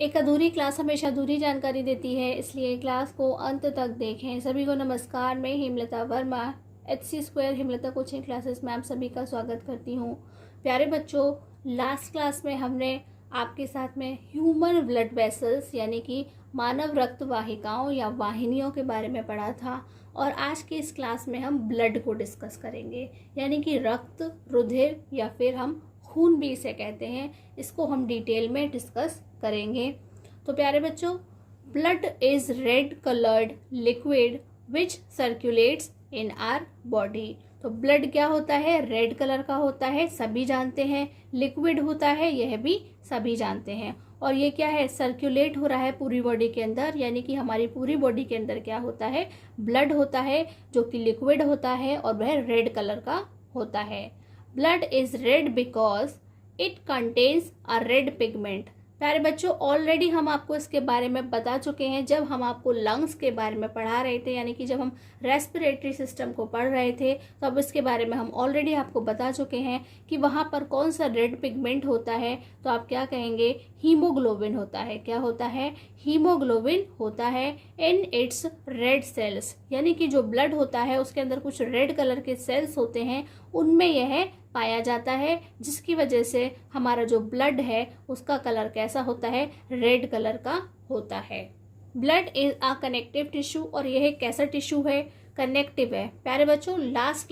एक अधूरी क्लास हमेशा अधूरी जानकारी देती है, इसलिए क्लास को अंत तक देखें। सभी को नमस्कार। मैं Hemlata Verma, HC² Hemlata coaching classes में आप सभी का स्वागत करती हूँ। प्यारे बच्चों, लास्ट क्लास में हमने आपके साथ में ह्यूमन ब्लड वेसल्स यानी कि मानव रक्त वाहिकाओं या वाहिनियों के बारे में पढ़ा था, और आज की इस क्लास में हम ब्लड को डिस्कस करेंगे, यानी कि रक्त, रुधिर या फिर हम खून भी इसे कहते हैं। इसको हम डिटेल में डिस्कस करेंगे। तो प्यारे बच्चों, blood is red coloured liquid which circulates in our body. तो ब्लड क्या होता है? रेड कलर का होता है, सभी जानते हैं। लिक्विड होता है, यह भी सभी जानते हैं। और ये क्या है? सर्कुलेट हो रहा है पूरी बॉडी के अंदर, यानी कि हमारी पूरी बॉडी के अंदर क्या होता है? ब्लड होता है, जो कि लिक्विड होता है और वह रेड कलर का होता है। Blood is red because it contains a red pigment. प्यारे बच्चों, ऑलरेडी हम आपको इसके बारे में बता चुके हैं जब हम आपको लंग्स के बारे में पढ़ा रहे थे, यानी कि जब हम रेस्पिरेटरी सिस्टम को पढ़ रहे थे, तो अब इसके बारे में हम ऑलरेडी आपको बता चुके हैं कि वहाँ पर कौन सा रेड पिगमेंट होता है। तो आप क्या कहेंगे? हीमोग्लोबिन होता है। क्या होता है? हीमोग्लोबिन होता है इन इट्स रेड सेल्स, यानी कि जो ब्लड होता है उसके अंदर कुछ रेड कलर के सेल्स होते हैं, उनमें यह पाया जाता है, जिसकी वजह से हमारा जो ब्लड है उसका कलर कैसा होता है? रेड कलर का होता है। Blood is a connective tissue, और यह कैसा टिश्यू है? कनेक्टिव है। प्यारे बच्चों, लास्ट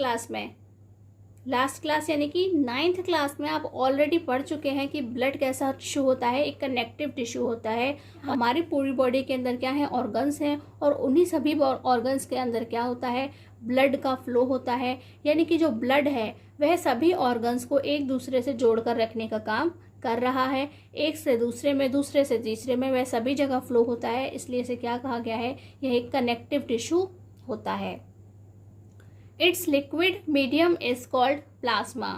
क्लास यानी कि 9th क्लास में आप ऑलरेडी पढ़ चुके हैं कि ब्लड कैसा टिश्यू होता है। एक कनेक्टिव टिश्यू होता है। हमारी पूरी बॉडी के अंदर क्या है? ऑर्गन्स हैं, और उन्हीं सभी ऑर्गन्स के अंदर क्या होता है? ब्लड का फ्लो होता है, यानी कि जो ब्लड है वह सभी ऑर्गन्स को एक दूसरे से जोड़कर रखने का काम कर रहा है। एक से दूसरे में, दूसरे से तीसरे में, वह सभी जगह फ्लो होता है, इसलिए इसे क्या कहा गया है? यह एक कनेक्टिव टिश्यू होता है। It's liquid medium is called plasma.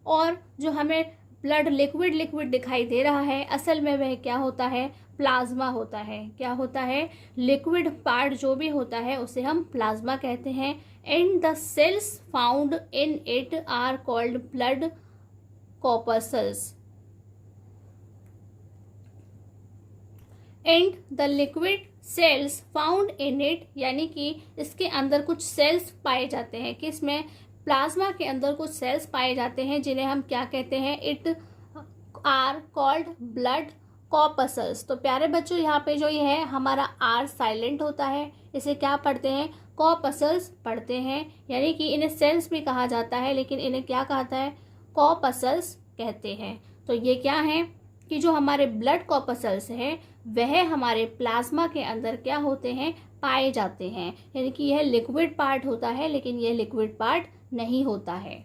और जो हमें ब्लड लिक्विड दिखाई दे रहा है, असल में वह क्या होता है? प्लाज्मा होता है। क्या होता है? लिक्विड पार्ट जो भी होता है उसे हम प्लाज्मा कहते हैं। And the cells found in it are called blood corpuscles. And the liquid cells found in it, यानी कि इसके अंदर कुछ सेल्स पाए जाते हैं। किसमें? प्लाज्मा के अंदर कुछ सेल्स पाए जाते हैं, जिन्हें हम क्या कहते हैं? It are called blood corpuscles. तो प्यारे बच्चों, यहाँ पे जो ये है हमारा आर साइलेंट होता है, इसे क्या पढ़ते हैं? कॉर्पसल्स पढ़ते हैं, यानी कि इन्हें सेल्स भी कहा जाता है, लेकिन इन्हें क्या कहता है? कॉर्पसल्स कहते हैं। तो ये क्या है कि जो हमारे ब्लड कॉर्पसल्स हैं वह हमारे प्लाज्मा के अंदर क्या होते हैं? पाए जाते हैं, यानी कि यह लिक्विड पार्ट होता है, लेकिन यह लिक्विड पार्ट नहीं होता है।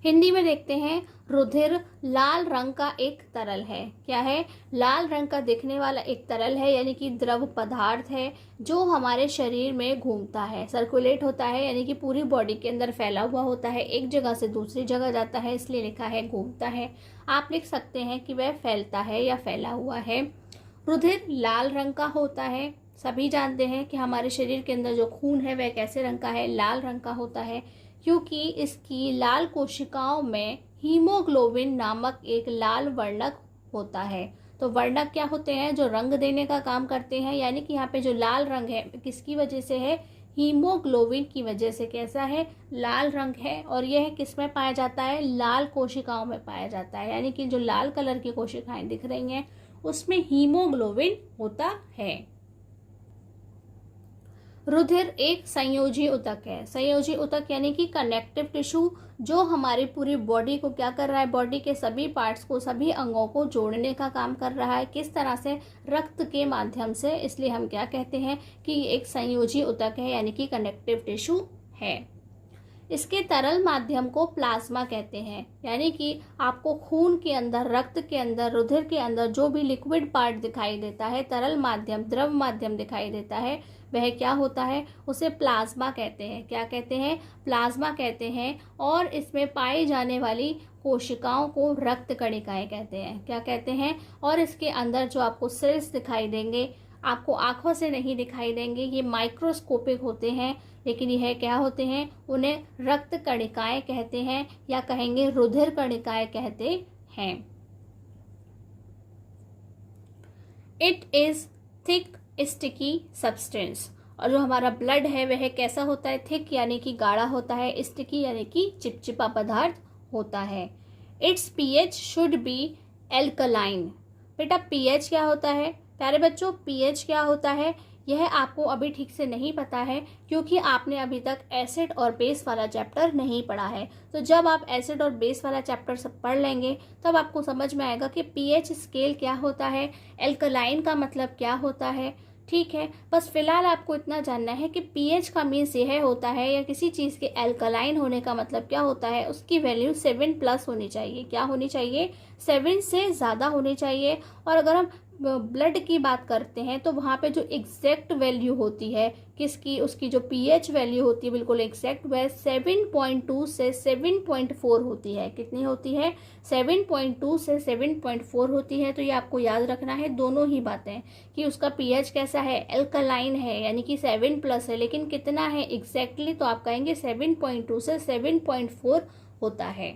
हिंदी में देखते हैं, रुधिर लाल रंग का एक तरल है। क्या है? लाल रंग का दिखने वाला एक तरल है, यानी कि द्रव पदार्थ है, जो हमारे शरीर में घूमता है, सर्कुलेट होता है, यानी कि पूरी बॉडी के अंदर फैला हुआ होता है, एक जगह से दूसरी जगह जाता है, इसलिए लिखा है घूमता है। आप लिख सकते हैं कि वह फैलता है या फैला हुआ है। रुधिर लाल रंग का होता है। सभी जानते हैं कि हमारे शरीर के अंदर जो खून है वह कैसे रंग का है? लाल रंग का होता है, क्योंकि इसकी लाल कोशिकाओं में हीमोग्लोबिन नामक एक लाल वर्णक होता है। तो वर्णक क्या होते हैं? जो रंग देने का काम करते हैं, यानी कि यहाँ पे जो लाल रंग है किसकी वजह से है? हीमोग्लोबिन की वजह से। कैसा है? लाल रंग है, और यह किस में पाया जाता है? लाल कोशिकाओं में पाया जाता है, यानी कि जो लाल कलर की कोशिकाएं दिख रही हैं उसमें हीमोग्लोबिन होता है। रुधिर एक संयोजी ऊतक है। संयोजी ऊतक यानी कि कनेक्टिव टिश्यू, जो हमारी पूरी बॉडी को क्या कर रहा है? बॉडी के सभी पार्ट्स को, सभी अंगों को जोड़ने का काम कर रहा है। किस तरह से? रक्त के माध्यम से। इसलिए हम क्या कहते हैं कि एक संयोजी ऊतक है, यानी कि कनेक्टिव टिश्यू है। इसके तरल माध्यम को प्लाज्मा कहते हैं, यानी कि आपको खून के अंदर, रक्त के अंदर, रुधिर के अंदर जो भी लिक्विड पार्ट दिखाई देता है, तरल माध्यम, द्रव माध्यम दिखाई देता है, वह क्या होता है? उसे प्लाज्मा कहते हैं। क्या कहते हैं? प्लाज्मा कहते हैं। और इसमें पाई जाने वाली कोशिकाओं को रक्त कणिकाएं कहते हैं। क्या कहते हैं? और इसके अंदर जो आपको सेल्स दिखाई देंगे, आपको आंखों से नहीं दिखाई देंगे, ये माइक्रोस्कोपिक होते हैं, लेकिन यह क्या होते हैं? उन्हें रक्त कणिकाएं कहते हैं, या कहेंगे रुधिर कणिकाएं कहते हैं। It is thick sticky substance. और जो हमारा ब्लड है वह कैसा होता है? थिक यानी कि गाढ़ा होता है, स्टिकी यानी कि चिपचिपा पदार्थ होता है। It's pH should be alkaline. बेटा पीएच क्या होता है? प्यारे बच्चों पीएच क्या होता है यह आपको अभी ठीक से नहीं पता है, क्योंकि आपने अभी तक एसिड और बेस वाला चैप्टर नहीं पढ़ा है। तो जब आप एसिड और बेस वाला चैप्टर सब पढ़ लेंगे तब आपको समझ में आएगा कि पीएच स्केल क्या होता है, एल्कलाइन का मतलब क्या होता है। ठीक है, बस फिलहाल आपको इतना जानना है कि पीएच का मीन्स यह होता है, या किसी चीज़ के एल्कलाइन होने का मतलब क्या होता है, उसकी वैल्यू 7+ होनी चाहिए। क्या होनी चाहिए? 7 से ज़्यादा होनी चाहिए। और अगर हम ब्लड की बात करते हैं तो वहाँ पे जो एग्जैक्ट वैल्यू होती है किसकी, उसकी जो पीएच वैल्यू होती है बिल्कुल एग्जैक्ट, वह 7.2 से 7.4 होती है। कितनी होती है? 7.2 से 7.4 होती है। तो ये आपको याद रखना है दोनों ही बातें, कि उसका पीएच कैसा है, एल्कलाइन है यानी कि 7+ है, लेकिन कितना है एग्जैक्टली, तो आप कहेंगे 7.2 से 7.4 होता है।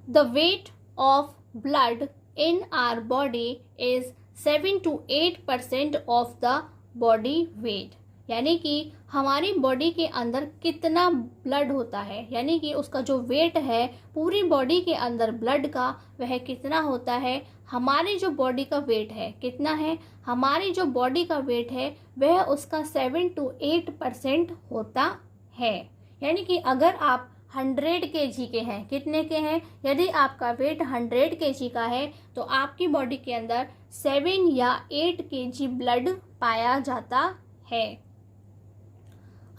The weight of blood in our body is 7 to 8% of the body weight। यानी कि हमारी बॉडी के अंदर कितना ब्लड होता है, यानी कि उसका जो वेट है पूरी बॉडी के अंदर ब्लड का, वह कितना होता है। हमारी जो बॉडी का वेट है कितना है, हमारी जो बॉडी का वेट है वह उसका 7 to 8% होता है। यानी कि अगर आप 100 kg के हैं, कितने के हैं, यदि आपका वेट 100 kg का है तो आपकी बॉडी के अंदर 7 या 8 kg ब्लड पाया जाता है।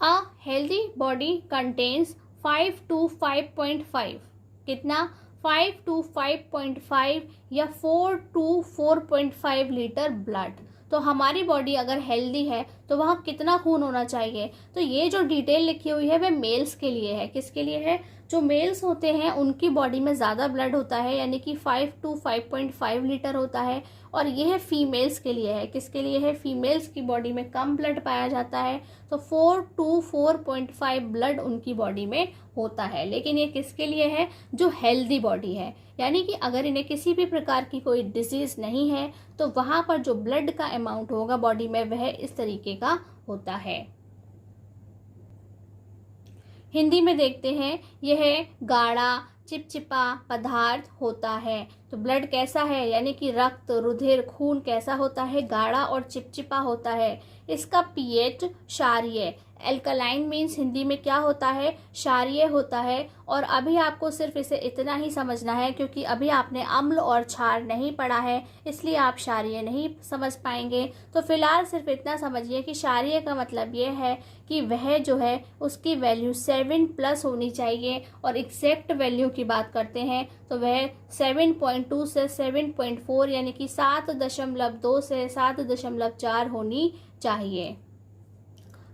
A healthy body contains 5 to 5.5, कितना? 5 to 5.5 या 4 to 4.5 लीटर ब्लड। तो हमारी बॉडी अगर हेल्दी है तो वहाँ कितना खून होना चाहिए? तो ये जो डिटेल लिखी हुई है वह मेल्स के लिए है। किसके लिए है? जो मेल्स होते हैं उनकी बॉडी में ज़्यादा ब्लड होता है, यानी कि 5 to 5.5 लीटर होता है। और यह फीमेल्स के लिए है। किसके लिए है? फीमेल्स की बॉडी में कम ब्लड पाया जाता है, तो 4 to 4.5 ब्लड उनकी बॉडी में होता है। लेकिन ये किसके लिए है? जो हेल्दी बॉडी है, यानी कि अगर इन्हें किसी भी प्रकार की कोई डिजीज नहीं है तो वहाँ पर जो ब्लड का अमाउंट होगा बॉडी में वह इस तरीके का होता है। हिंदी में देखते हैं, यह गाढ़ा चिपचिपा पदार्थ होता है। तो ब्लड कैसा है, यानी कि रक्त रुधिर खून कैसा होता है? गाढ़ा और चिपचिपा होता है। इसका पीएच क्षारीय, एल्कलाइन मीन्स हिंदी में क्या होता है? क्षारीय होता है। और अभी आपको सिर्फ इसे इतना ही समझना है, क्योंकि अभी आपने अम्ल और क्षार नहीं पढ़ा है, इसलिए आप क्षारीय नहीं समझ पाएंगे। तो फिलहाल सिर्फ इतना समझिए कि क्षारीय का मतलब ये है कि वह जो है उसकी वैल्यू 7+ होनी चाहिए। और एग्जैक्ट वैल्यू की बात करते हैं तो वह 7.2 से 7.4 यानी कि 7.2 से 7.4 होनी चाहिए।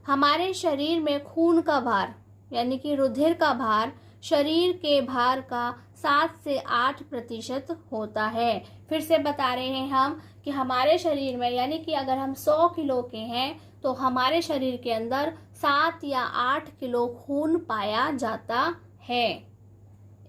हमारे शरीर में खून का भार यानी कि रुधिर का भार शरीर के भार का 7 से 8% होता है। फिर से बता रहे हैं हम कि हमारे शरीर में, यानी कि अगर हम 100 किलो के हैं तो हमारे शरीर के अंदर 7 या 8 किलो खून पाया जाता है।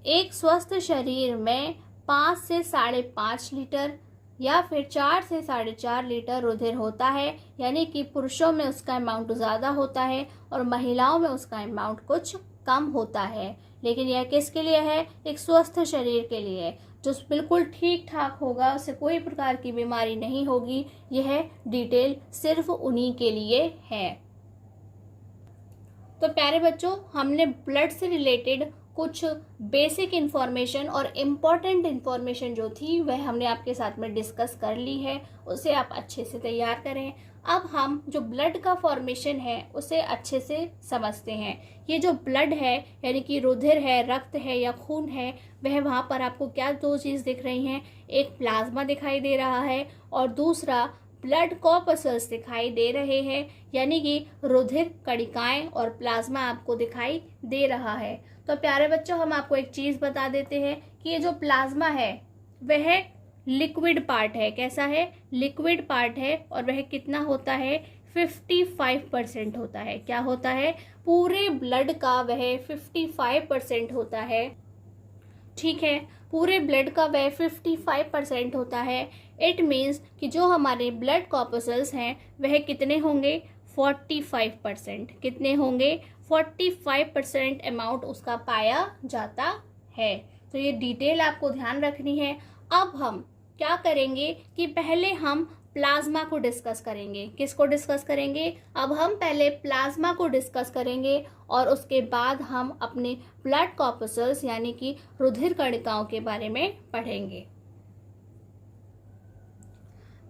एक स्वस्थ शरीर में 5 से 5.5 लीटर या फिर 4 से 4.5 लीटर रुधिर होता है, यानी कि पुरुषों में उसका अमाउंट ज़्यादा होता है और महिलाओं में उसका अमाउंट कुछ कम होता है। लेकिन यह किसके लिए है? एक स्वस्थ शरीर के लिए, जो बिल्कुल ठीक ठाक होगा, उसे कोई प्रकार की बीमारी नहीं होगी। यह डिटेल सिर्फ उन्हीं के लिए है। तो प्यारे बच्चों, हमने ब्लड से रिलेटेड कुछ बेसिक इन्फॉर्मेशन और इम्पॉर्टेंट इन्फॉर्मेशन जो थी वह हमने आपके साथ में डिस्कस कर ली है। उसे आप अच्छे से तैयार करें। अब हम जो ब्लड का फॉर्मेशन है उसे अच्छे से समझते हैं। ये जो ब्लड है यानी कि रुधिर है, रक्त है या खून है, वह वहाँ पर आपको क्या दो चीज़ दिख रही हैं? एक प्लाज्मा दिखाई दे रहा है और दूसरा ब्लड कॉर्पस्कल्स दिखाई दे रहे हैं, यानी कि रुधिर कणिकाएं और प्लाज्मा आपको दिखाई दे रहा है। तो प्यारे बच्चों, हम आपको एक चीज़ बता देते हैं कि ये जो प्लाज्मा है वह लिक्विड पार्ट है। कैसा है? लिक्विड पार्ट है। और वह कितना होता है? 55% होता है। क्या होता है? पूरे ब्लड का वह 55% होता है। ठीक है, पूरे ब्लड का वह 55% होता है। इट मीन्स कि जो हमारे ब्लड कॉर्पसेल्स हैं वह कितने होंगे, 45%। कितने होंगे, 45% अमाउंट उसका पाया जाता है। तो ये डिटेल आपको ध्यान रखनी है। अब हम क्या करेंगे कि पहले हम प्लाज्मा को डिस्कस करेंगे। किसको डिस्कस करेंगे, अब हम पहले प्लाज्मा को डिस्कस करेंगे और उसके बाद हम अपने ब्लड कॉर्पसेल्स यानी कि रुधिर कणिकाओं के बारे में पढ़ेंगे।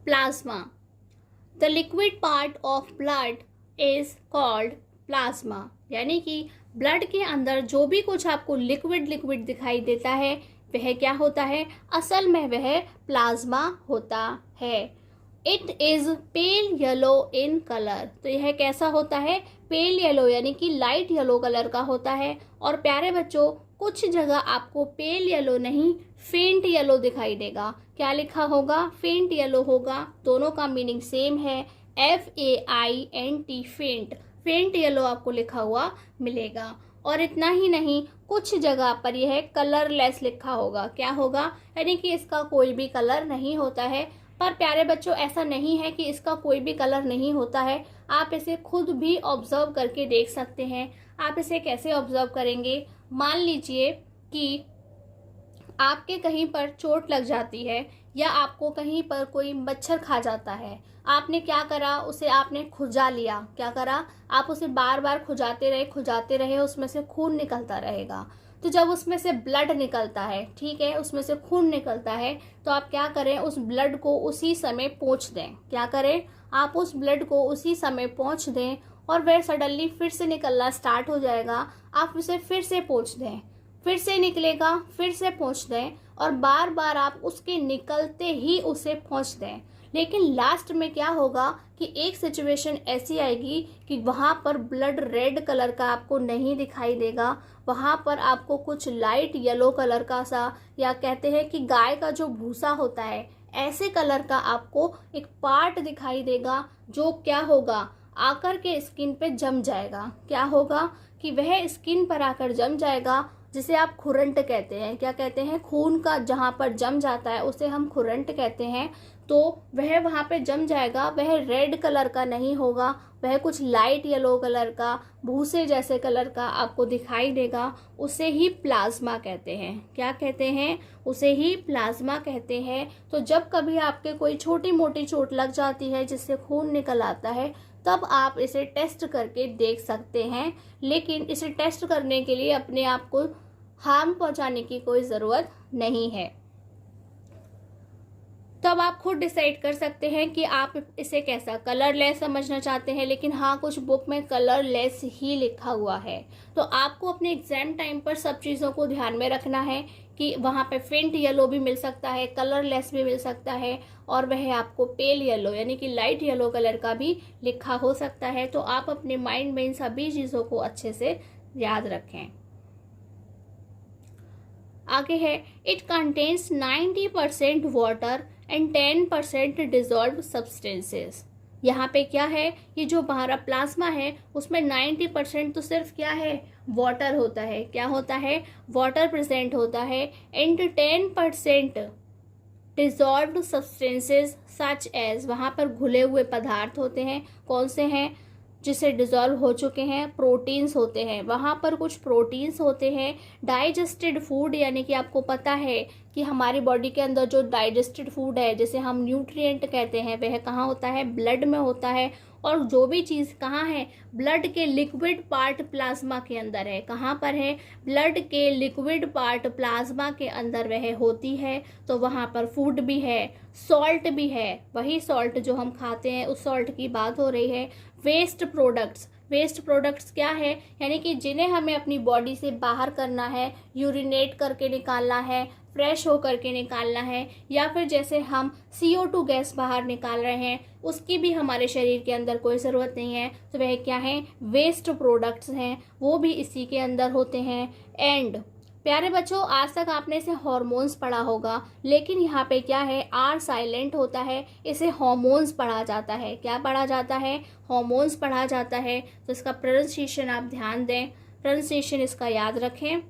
Plasma, the liquid part of blood is called plasma, यानी कि ब्लड के अंदर जो भी कुछ आपको लिक्विड लिक्विड दिखाई देता है वह क्या होता है, असल में वह प्लाज्मा होता है। It is pale yellow in colour, तो यह कैसा होता है, पेल येलो यानी कि लाइट येलो कलर का होता है। और प्यारे बच्चों, कुछ जगह आपको पेल येलो नहीं फेंट येलो दिखाई देगा। क्या लिखा होगा, फेंट येलो होगा। दोनों का मीनिंग सेम है, FAINT, फेंट। फेंट येलो आपको लिखा हुआ मिलेगा। और इतना ही नहीं, कुछ जगह पर यह कलरलेस लिखा होगा। क्या होगा, यानी कि इसका कोई भी कलर नहीं होता है। पर प्यारे बच्चों, ऐसा नहीं है कि इसका कोई भी कलर नहीं होता है। आप इसे खुद भी ऑब्जर्व करके देख सकते हैं। आप इसे कैसे ऑब्जर्व करेंगे, मान लीजिए कि आपके कहीं पर चोट लग जाती है या आपको कहीं पर कोई मच्छर खा जाता है। आपने क्या करा, उसे आपने खुजा लिया। क्या करा, आप उसे बार बार खुजाते रहे, उसमें से खून निकलता रहेगा। तो जब उसमें से ब्लड निकलता है, ठीक है, उसमें से खून निकलता है, तो आप क्या करें, उस ब्लड को उसी समय पोंछ दें। क्या करें, आप उस ब्लड को उसी समय पोंछ दें और वह सडनली फिर से निकलना स्टार्ट हो जाएगा। आप उसे फिर से पोंछ दें, फिर से निकलेगा, फिर से पोंछ दें और बार बार आप उसके निकलते ही उसे पोंछ दें। लेकिन लास्ट में क्या होगा कि एक सिचुएशन ऐसी आएगी कि वहाँ पर ब्लड रेड कलर का आपको नहीं दिखाई देगा, वहाँ पर आपको कुछ लाइट येलो कलर का सा, या कहते हैं कि गाय का जो भूसा होता है, ऐसे कलर का आपको एक पार्ट दिखाई देगा, जो क्या होगा, आकर के स्किन पे जम जाएगा। क्या होगा कि वह स्किन पर आकर जम जाएगा, जिसे आप खुरंट कहते हैं। क्या कहते हैं, खून का जहाँ पर जम जाता है उसे हम खुरंट कहते हैं। तो वह वहाँ पे जम जाएगा, वह रेड कलर का नहीं होगा, वह कुछ लाइट येलो कलर का, भूसे जैसे कलर का आपको दिखाई देगा। उसे ही प्लाज्मा कहते हैं। क्या कहते हैं, उसे ही प्लाज्मा कहते हैं। तो जब कभी आपके कोई छोटी मोटी चोट लग जाती है जिससे खून निकल आता है, तब आप इसे टेस्ट करके देख सकते हैं। लेकिन इसे टेस्ट करने के लिए अपने आप को हार्म पहुंचाने की कोई ज़रूरत नहीं है। तब आप खुद डिसाइड कर सकते हैं कि आप इसे कैसा कलरलेस समझना चाहते हैं। लेकिन हाँ, कुछ बुक में कलरलेस ही लिखा हुआ है। तो आपको अपने एग्जाम टाइम पर सब चीज़ों को ध्यान में रखना है कि वहाँ पे फेंट येलो भी मिल सकता है, कलरलेस भी मिल सकता है, और वह आपको पेल येलो यानी कि लाइट येलो कलर का भी लिखा हो सकता है। तो आप अपने माइंड में इन सभी चीज़ों को अच्छे से याद रखें। आगे है, it contains 90% water and 10% dissolve substances. यहाँ पे क्या है, ये जो हमारा प्लाज्मा है उसमें 90% तो सिर्फ क्या है, वाटर होता है। क्या होता है, वाटर प्रेजेंट होता है। And 10% dissolved substances such as, वहाँ पर घुले हुए पदार्थ होते हैं। कौन से हैं, जिसे डिज़ोल्व हो चुके हैं, प्रोटीन्स होते हैं। वहाँ पर कुछ प्रोटीन्स होते हैं। डाइजेस्टेड फूड, यानी कि आपको पता है कि हमारी बॉडी के अंदर जो डाइजेस्टेड फूड है, जिसे हम न्यूट्रिएंट कहते हैं, वह कहाँ होता है, ब्लड में होता है। और जो भी चीज़ कहाँ है, ब्लड के लिक्विड पार्ट प्लाज्मा के अंदर है। कहाँ पर है, ब्लड के लिक्विड पार्ट प्लाज्मा के अंदर वह होती है। तो वहाँ पर फूड भी है, सॉल्ट भी है, वही सॉल्ट जो हम खाते हैं उस सॉल्ट की बात हो रही है। वेस्ट प्रोडक्ट्स, वेस्ट प्रोडक्ट्स क्या है, यानी कि जिन्हें हमें अपनी बॉडी से बाहर करना है, यूरिनेट करके निकालना है, फ्रेश होकर के निकालना है, या फिर जैसे हम CO2 गैस बाहर निकाल रहे हैं, उसकी भी हमारे शरीर के अंदर कोई ज़रूरत नहीं है। तो वह क्या है, वेस्ट प्रोडक्ट्स हैं, वो भी इसी के अंदर होते हैं। एंड प्यारे बच्चों, आज तक आपने इसे हार्मोन्स पढ़ा होगा, लेकिन यहाँ पे क्या है, आर साइलेंट होता है, इसे हार्मोन्स पढ़ा जाता है। क्या पढ़ा जाता है, हार्मोन्स पढ़ा जाता है। तो इसका प्रोनाउंसिएशन आप ध्यान दें, प्रोनाउंसिएशन इसका याद रखें।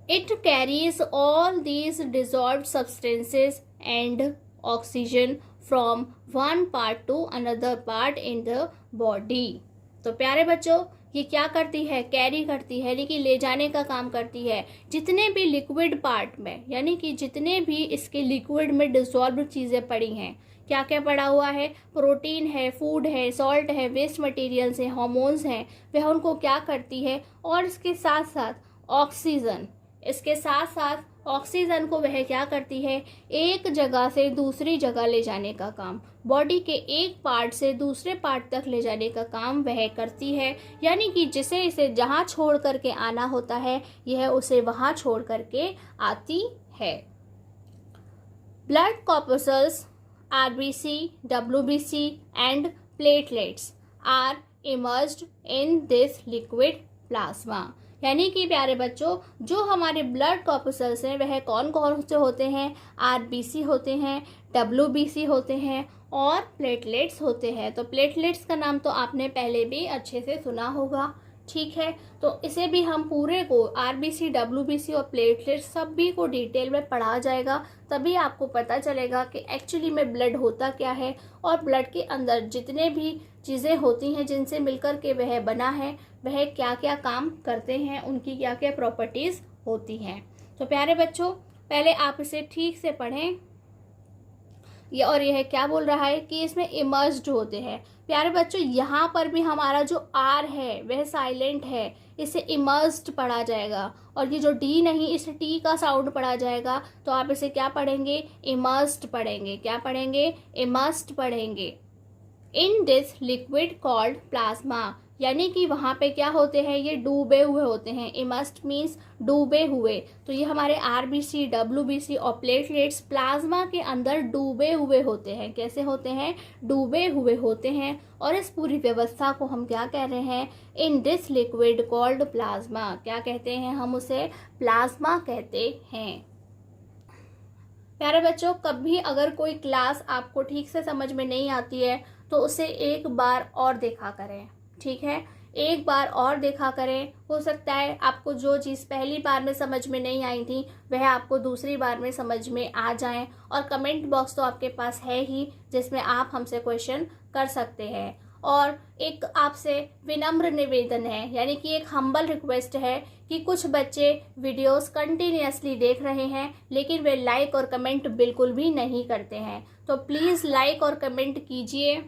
It carries all these dissolved substances and oxygen from one part two another part in the body. तो प्यारे बच्चों, ये क्या करती है? कैरी करती है, यानी कि ले जाने का काम करती है। जितने भी लिक्विड पार्ट में, यानी कि जितने भी इसके लिक्विड में डिसॉल्व चीज़ें पड़ी हैं, क्या क्या पड़ा हुआ है? प्रोटीन है, फूड है, सॉल्ट है, वेस्ट मटेरियल्स हैं, हार्मोन्स हैं, वह उनको क्या करती है? और इसके साथ साथ ऑक्सीजन, इसके साथ साथ ऑक्सीजन को वह क्या करती है? एक जगह से दूसरी जगह ले जाने का काम, बॉडी के एक पार्ट से दूसरे पार्ट तक ले जाने का काम वह करती है। यानी कि जिसे इसे जहाँ छोड़ करके आना होता है, यह उसे वहाँ छोड़ करके आती है। Blood corpuscles, RBC, WBC and platelets are immersed in this liquid plasma। यानी कि प्यारे बच्चों, जो हमारे ब्लड कॉर्पस्कल्स हैं वह कौन कौन से होते हैं? RBC होते हैं, WBC होते हैं और प्लेटलेट्स होते हैं। तो प्लेटलेट्स का नाम तो आपने पहले भी अच्छे से सुना होगा, ठीक है। तो इसे भी हम पूरे को RBC, WBC और प्लेटलेट्स सभी को डिटेल में पढ़ा जाएगा, तभी आपको पता चलेगा कि एक्चुअली में ब्लड होता क्या है और ब्लड के अंदर जितने भी चीज़ें होती हैं जिनसे मिलकर के वह बना है, वह क्या क्या काम करते हैं, उनकी क्या क्या प्रॉपर्टीज़ होती हैं। तो प्यारे बच्चों, पहले आप इसे ठीक से पढ़ें। और यह क्या बोल रहा है कि इसमें इमर्स्ड होते हैं। प्यारे बच्चों, यहाँ पर भी हमारा जो आर है वह साइलेंट है, इसे इमर्स्ड पढ़ा जाएगा। और ये जो डी नहीं, इस टी का साउंड पढ़ा जाएगा, तो आप इसे क्या पढ़ेंगे? इमर्स्ड पढ़ेंगे। क्या पढ़ेंगे? इमर्स्ड पढ़ेंगे। In this liquid called plasma, यानी कि वहाँ पे क्या होते हैं? ये डूबे हुए होते हैं। इमर्स्ड मीन्स डूबे हुए। तो ये हमारे RBC, WBC और प्लेटलेट्स प्लाज्मा के अंदर डूबे हुए होते हैं। कैसे होते हैं? डूबे हुए होते हैं। और इस पूरी व्यवस्था को हम क्या कह रहे हैं? In this liquid called plasma. क्या कहते हैं? हम उसे प्लाज्मा कहते हैं। प्यारे बच्चों, कभी अगर कोई क्लास आपको ठीक से समझ में नहीं आती है तो उसे एक बार और देखा करें, ठीक है। एक बार और देखा करें। हो सकता है आपको जो चीज़ पहली बार में समझ में नहीं आई थी वह आपको दूसरी बार में समझ में आ जाए। और कमेंट बॉक्स तो आपके पास है ही, जिसमें आप हमसे क्वेश्चन कर सकते हैं। और एक आपसे विनम्र निवेदन है, यानी कि एक हम्बल रिक्वेस्ट है कि कुछ बच्चे वीडियोस कंटिन्यूअसली देख रहे हैं लेकिन वे लाइक और कमेंट बिल्कुल भी नहीं करते हैं। तो प्लीज़ लाइक और कमेंट कीजिए।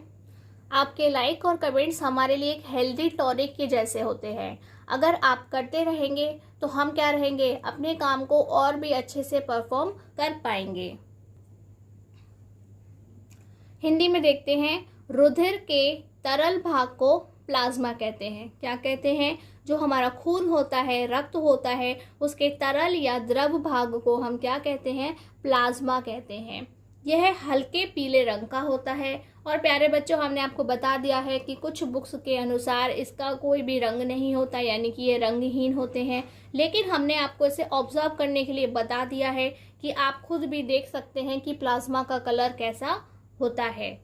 आपके लाइक और कमेंट्स हमारे लिए एक हेल्दी टॉनिक के जैसे होते हैं। अगर आप करते रहेंगे तो हम क्या रहेंगे? अपने काम को और भी अच्छे से परफॉर्म कर पाएंगे। हिंदी में देखते हैं, रुधिर के तरल भाग को प्लाज्मा कहते हैं। क्या कहते हैं? जो हमारा खून होता है, रक्त होता है, उसके तरल या द्रव भाग को हम क्या कहते हैं? प्लाज्मा कहते हैं। यह हल्के पीले रंग का होता है। और प्यारे बच्चों, हमने आपको बता दिया है कि कुछ बुक्स के अनुसार इसका कोई भी रंग नहीं होता, यानी कि ये रंगहीन होते हैं। लेकिन हमने आपको इसे ऑब्जर्व करने के लिए बता दिया है कि आप खुद भी देख सकते हैं कि प्लाज्मा का कलर कैसा होता है।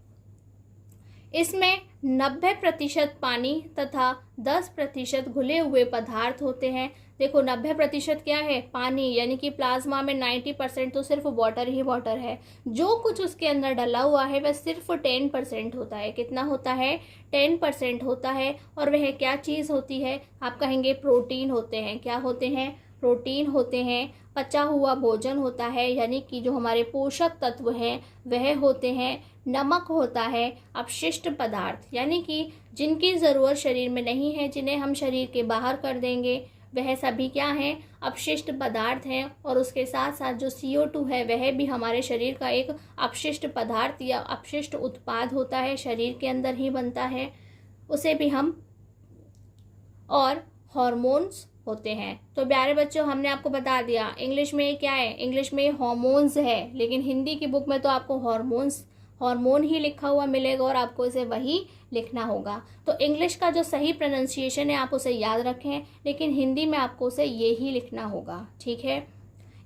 इसमें 90% पानी तथा 10% घुले हुए पदार्थ होते हैं। देखो, 90% क्या है? पानी, यानी कि प्लाज्मा में 90% तो सिर्फ वाटर ही वाटर है। जो कुछ उसके अंदर डला हुआ है वह सिर्फ 10% होता है। कितना होता है? 10% होता है। और वह क्या चीज़ होती है? आप कहेंगे प्रोटीन होते हैं। क्या होते हैं? प्रोटीन होते हैं। पचा हुआ भोजन होता है, यानी कि जो हमारे पोषक तत्व हैं वह होते हैं। नमक होता है। अपशिष्ट पदार्थ, यानी कि जिनकी ज़रूरत शरीर में नहीं है, जिन्हें हम शरीर के बाहर कर देंगे, वह सभी क्या हैं? अपशिष्ट पदार्थ हैं। और उसके साथ साथ जो CO2 है वह भी हमारे शरीर का एक अपशिष्ट पदार्थ या अपशिष्ट उत्पाद होता है, शरीर के अंदर ही बनता है, उसे भी हम। और हार्मोन्स होते हैं। तो प्यारे बच्चों, हमने आपको बता दिया इंग्लिश में क्या है? इंग्लिश में हार्मोन्स है, लेकिन हिंदी की बुक में तो आपको हार्मोन ही लिखा हुआ मिलेगा और आपको इसे वही लिखना होगा। तो इंग्लिश का जो सही प्रोनाउंसिएशन है आप उसे याद रखें, लेकिन हिंदी में आपको उसे ये ही लिखना होगा, ठीक है।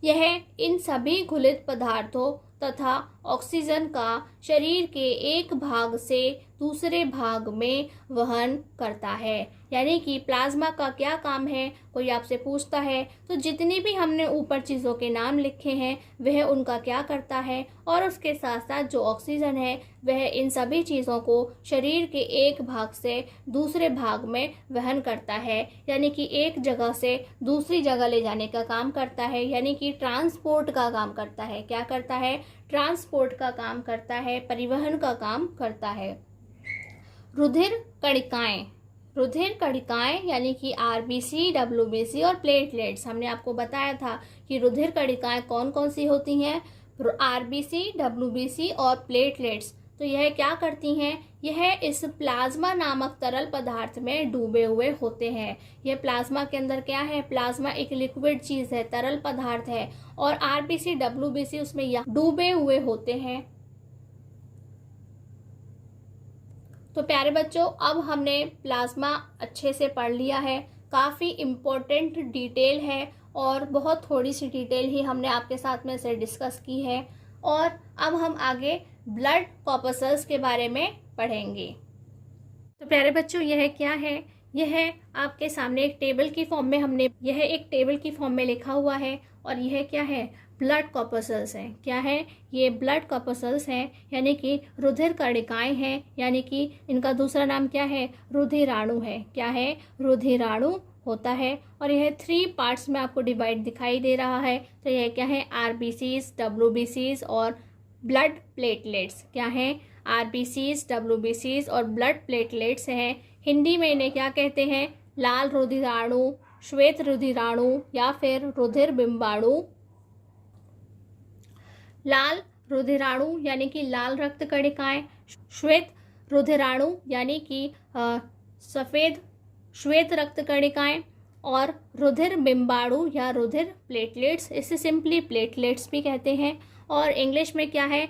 यह इन सभी घुलित पदार्थों तथा ऑक्सीजन का शरीर के एक भाग से दूसरे भाग में वहन करता है। यानी कि प्लाज्मा का क्या काम है, कोई आपसे पूछता है तो जितनी भी हमने ऊपर चीज़ों के नाम लिखे हैं वह उनका क्या करता है, और उसके साथ साथ जो ऑक्सीजन है वह इन सभी चीज़ों को शरीर के एक भाग से दूसरे भाग में वहन करता है, यानी कि एक जगह से दूसरी जगह ले जाने का काम करता है, यानी कि ट्रांसपोर्ट का काम करता है। क्या करता है? ट्रांसपोर्ट का काम करता है, परिवहन का काम करता है। रुधिर कणिकाएं, रुधिर कणिकाएं यानी कि आरबीसी, डब्ल्यूबीसी और प्लेटलेट्स। हमने आपको बताया था कि रुधिर कणिकाएं कौन कौन सी होती हैं, आरबीसी, डब्ल्यूबीसी और प्लेटलेट्स। तो यह क्या करती हैं? यह इस प्लाज्मा नामक तरल पदार्थ में डूबे हुए होते हैं। यह प्लाज्मा के अंदर क्या है? प्लाज्मा एक लिक्विड चीज़ है, तरल पदार्थ है, और आरबीसी, डब्ल्यूबीसी उसमें डूबे हुए होते हैं। तो प्यारे बच्चों, अब हमने प्लाज्मा अच्छे से पढ़ लिया है। काफ़ी इम्पोर्टेंट डिटेल है और बहुत थोड़ी सी डिटेल ही हमने आपके साथ में से डिस्कस की है। और अब हम आगे ब्लड कॉर्पस्कल्स के बारे में पढ़ेंगे। तो प्यारे बच्चों, यह क्या है? यह आपके सामने एक टेबल की फॉर्म में लिखा हुआ है, और यह क्या है? ब्लड कॉर्पस्कल्स हैं। क्या है? ये ब्लड कॉर्पस्कल्स हैं, यानी कि रुधिर कणिकाएं हैं, यानी कि इनका दूसरा नाम क्या है? रुधिराणु है। क्या है? रुधिराणु होता है। और यह 3 पार्ट्स में आपको डिवाइड दिखाई दे रहा है। तो यह क्या है? आरबीसीज, डब्ल्यूबीसीज और ब्लड प्लेटलेट्स। क्या है? आरबीसीज, डब्ल्यूबीसीज और ब्लड प्लेटलेट्स हैं। हिंदी में इन्हें क्या कहते हैं? लाल रुधिराणु, श्वेत रुधिराणु या फिर रुधिर बिंबाणु। लाल रुधिराणु यानी कि लाल रक्त कणिकाएं, श्वेत रुधिराणु यानी कि सफ़ेद श्वेत रक्त कणिकाएं, और रुधिर बिंबाणु या रुधिर प्लेटलेट्स, इसे सिंपली प्लेटलेट्स भी कहते हैं। और इंग्लिश में क्या है?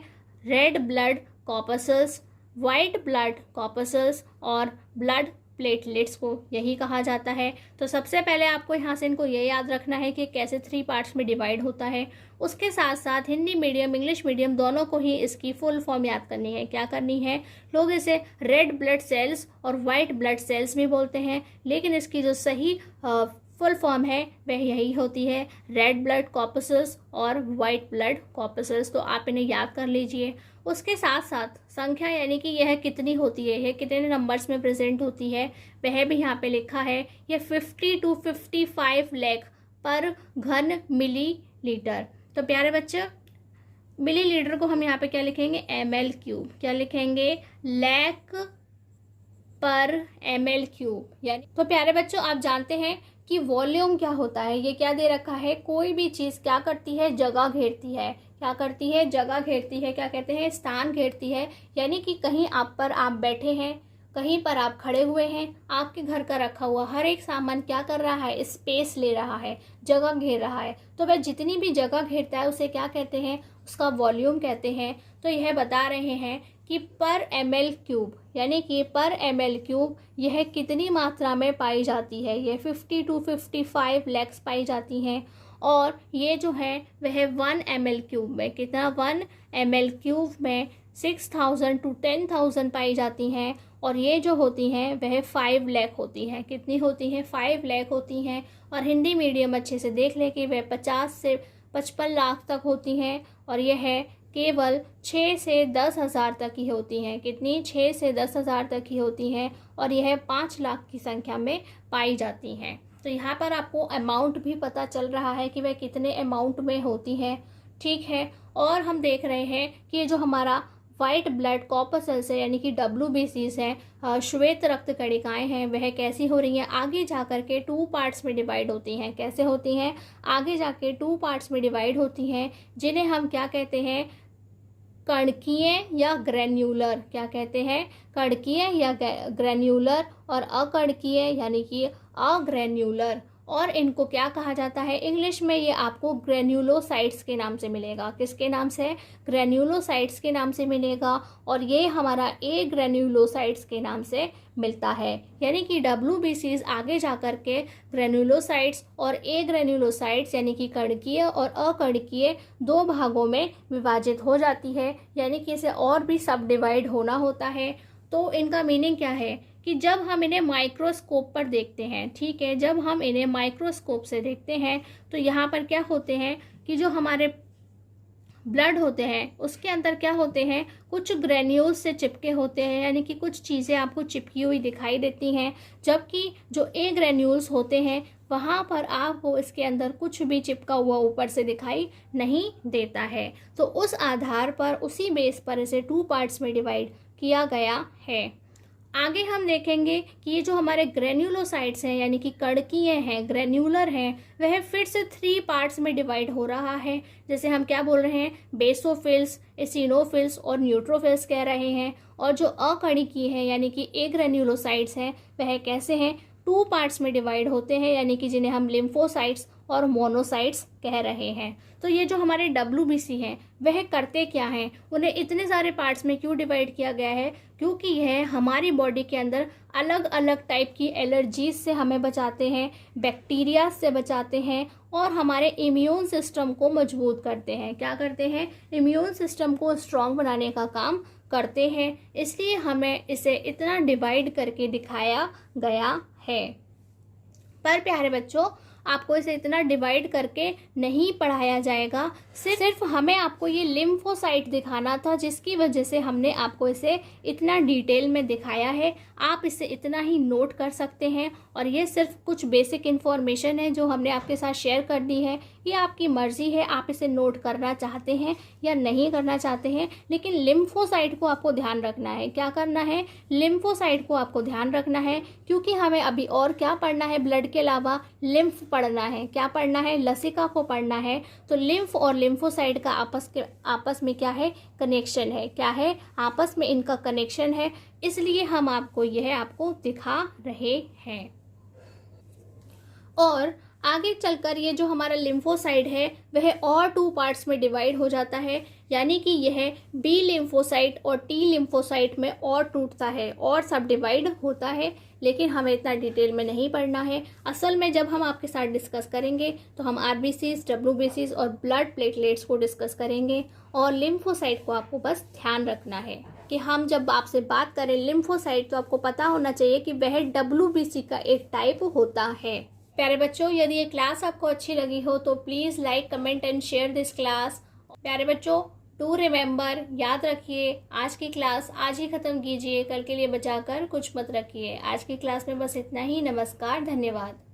रेड ब्लड कॉर्पस्कल्स, वाइट ब्लड कॉर्पस्कल्स और ब्लड प्लेटलेट्स को यही कहा जाता है। तो सबसे पहले आपको यहाँ से इनको ये याद रखना है कि कैसे 3 पार्ट्स में डिवाइड होता है। उसके साथ साथ हिंदी मीडियम, इंग्लिश मीडियम दोनों को ही इसकी फुल फॉर्म याद करनी है। क्या करनी है? लोग इसे रेड ब्लड सेल्स और वाइट ब्लड सेल्स भी बोलते हैं, लेकिन इसकी जो सही फुल फॉर्म है वह यही होती है, रेड ब्लड कॉर्पस्कल्स और वाइट ब्लड कॉर्पस्कल्स। तो आप इन्हें याद कर लीजिए। उसके साथ साथ संख्या, यानी कि यह कितनी होती है, यह कितने नंबर्स में प्रेजेंट होती है, वह भी यहाँ पे लिखा है। यह 50 to 55 लाख पर घन मिलीलीटर। तो प्यारे बच्चे, मिलीलीटर को हम यहाँ पे क्या लिखेंगे? ml3। क्या लिखेंगे? लाख पर ml3 यानी। तो प्यारे बच्चों, आप जानते हैं कि वॉल्यूम क्या होता है? ये क्या दे रखा है? कोई भी चीज़ क्या करती है? जगह घेरती है। क्या करती है? जगह घेरती है। क्या कहते हैं? स्थान घेरती है। यानी कि कहीं आप बैठे हैं, कहीं पर आप खड़े हुए हैं, आपके घर का रखा हुआ हर एक सामान क्या कर रहा है? स्पेस ले रहा है, जगह घेर रहा है। तो वह जितनी भी जगह घेरता है उसे क्या कहते हैं? उसका वॉल्यूम कहते हैं। तो यह बता रहे हैं कि पर ml3, यानी कि पर ml3 यह कितनी मात्रा में पाई जाती है? यह 50 to 55 लाख पाई जाती हैं। और ये जो है वह 1 ml3 में, कितना? 1 ml3 में 6000 to 10,000 पाई जाती हैं। और ये जो होती हैं वह 5 लाख होती हैं। कितनी होती हैं? 5 लाख होती हैं। और हिंदी मीडियम अच्छे से देख लें कि वह 50 से 55 लाख तक होती हैं। और यह है केवल 6 से 10 हज़ार तक ही होती हैं। कितनी? 6 से 10 हज़ार तक ही होती हैं। और यह 5 लाख की संख्या में पाई जाती हैं। तो यहाँ पर आपको अमाउंट भी पता चल रहा है कि वह कितने अमाउंट में होती है। ठीक है। और हम देख रहे हैं कि ये जो हमारा वाइट ब्लड कॉर्पस्कल्स है, यानी कि WBCs हैं, श्वेत रक्त कणिकाएं हैं, वह कैसी हो रही हैं? आगे जाकर के 2 पार्ट्स में डिवाइड होती हैं। कैसे होती हैं? आगे जाके 2 पार्ट्स में डिवाइड होती हैं, जिन्हें हम क्या कहते हैं? कणकीय या ग्रेन्यूलर। क्या कहते हैं? कणकीय या ग्रेन्यूलर, और अकणकीय यानी कि अग्रेन्यूलर। और इनको क्या कहा जाता है? इंग्लिश में ये आपको ग्रेन्यूलोसाइट्स के नाम से मिलेगा। किसके नाम से? ग्रेन्यूलोसाइट्स के नाम से मिलेगा। और ये हमारा ए ग्रेन्यूलोसाइट्स के नाम से मिलता है। यानी कि WBCs आगे जाकर के ग्रेन्यूलोसाइट्स और ए ग्रेन्यूलोसाइट्स यानी कि कणकीय और अकणकीय 2 भागों में विभाजित हो जाती है। यानी कि इसे और भी सब डिवाइड होना होता है। तो इनका मीनिंग क्या है? कि जब हम इन्हें माइक्रोस्कोप पर देखते हैं, ठीक है, जब हम इन्हें माइक्रोस्कोप से देखते हैं तो यहाँ पर क्या होते हैं कि जो हमारे ब्लड होते हैं उसके अंदर क्या होते हैं, कुछ ग्रेन्यूल्स से चिपके होते हैं, यानी कि कुछ चीज़ें आपको चिपकी हुई दिखाई देती हैं, जबकि जो ए ग्रेन्यूल्स होते हैं वहाँ पर आपको इसके अंदर कुछ भी चिपका हुआ ऊपर से दिखाई नहीं देता है। तो उस आधार पर, उसी बेस पर इसे 2 पार्ट्स में डिवाइड किया गया है। आगे हम देखेंगे कि ये जो हमारे ग्रेन्युलोसाइट्स हैं, यानी कि कणकीय हैं, ग्रेन्युलर हैं, वह फिर से 3 पार्ट्स में डिवाइड हो रहा है। जैसे हम क्या बोल रहे हैं, बेसोफिल्स, एसिनोफिल्स और न्यूट्रोफिल्स कह रहे हैं। और जो अकणकीय हैं यानी कि एग्रेन्युलोसाइट्स हैं, वह कैसे हैं, 2 पार्ट्स में डिवाइड होते हैं, यानी कि जिन्हें हम लिम्फोसाइट्स और मोनोसाइट्स कह रहे हैं। तो ये जो हमारे WBC हैं वह करते क्या हैं, उन्हें इतने सारे पार्ट्स में क्यों डिवाइड किया गया है, क्योंकि यह हमारी बॉडी के अंदर अलग अलग टाइप की एलर्जीज से हमें बचाते हैं, बैक्टीरिया से बचाते हैं और हमारे इम्यून सिस्टम को मजबूत करते हैं। क्या करते हैं, इम्यून सिस्टम को स्ट्रॉन्ग बनाने का काम करते हैं। इसलिए हमें इसे इतना डिवाइड करके दिखाया गया है। पर प्यारे बच्चों, आपको इसे इतना डिवाइड करके नहीं पढ़ाया जाएगा, सिर्फ हमें आपको ये लिम्फोसाइट दिखाना था, जिसकी वजह से हमने आपको इसे इतना डिटेल में दिखाया है। आप इसे इतना ही नोट कर सकते हैं और ये सिर्फ कुछ बेसिक इन्फॉर्मेशन है जो हमने आपके साथ शेयर कर दी है। ये आपकी मर्जी है, आप इसे नोट करना चाहते हैं या नहीं करना चाहते हैं, लेकिन लिम्फोसाइट को आपको ध्यान रखना है। क्या करना है, लिम्फोसाइट को आपको ध्यान रखना है, क्योंकि हमें अभी और क्या पढ़ना है, ब्लड के अलावा लिम्फ पढ़ना है। क्या पढ़ना है, लसिका को पढ़ना है। तो लिम्फ और लिम्फोसाइट का आपस में क्या है, कनेक्शन है। क्या है, आपस में इनका कनेक्शन है, इसलिए हम आपको आपको दिखा रहे हैं। और आगे चलकर ये जो हमारा लिम्फोसाइट है वह और 2 पार्ट्स में डिवाइड हो जाता है, यानी कि यह बी लिम्फोसाइट और टी लिम्फोसाइट में और टूटता है और सब डिवाइड होता है। लेकिन हमें इतना डिटेल में नहीं पढ़ना है। असल में जब हम आपके साथ डिस्कस करेंगे तो हम RBCs, WBCs और ब्लड प्लेटलेट्स को डिस्कस करेंगे। और लिम्फोसाइट को आपको बस ध्यान रखना है कि हम जब आपसे बात करें लिम्फोसाइट तो आपको पता होना चाहिए कि वह WBC का एक टाइप होता है। प्यारे बच्चों, यदि ये क्लास आपको अच्छी लगी हो तो please like, comment and share this class. प्यारे बच्चों, टू रिमेंबर, याद रखिए, आज की क्लास आज ही ख़त्म कीजिए, कल के लिए बचाकर कुछ मत रखिए। आज की क्लास में बस इतना ही। नमस्कार, धन्यवाद।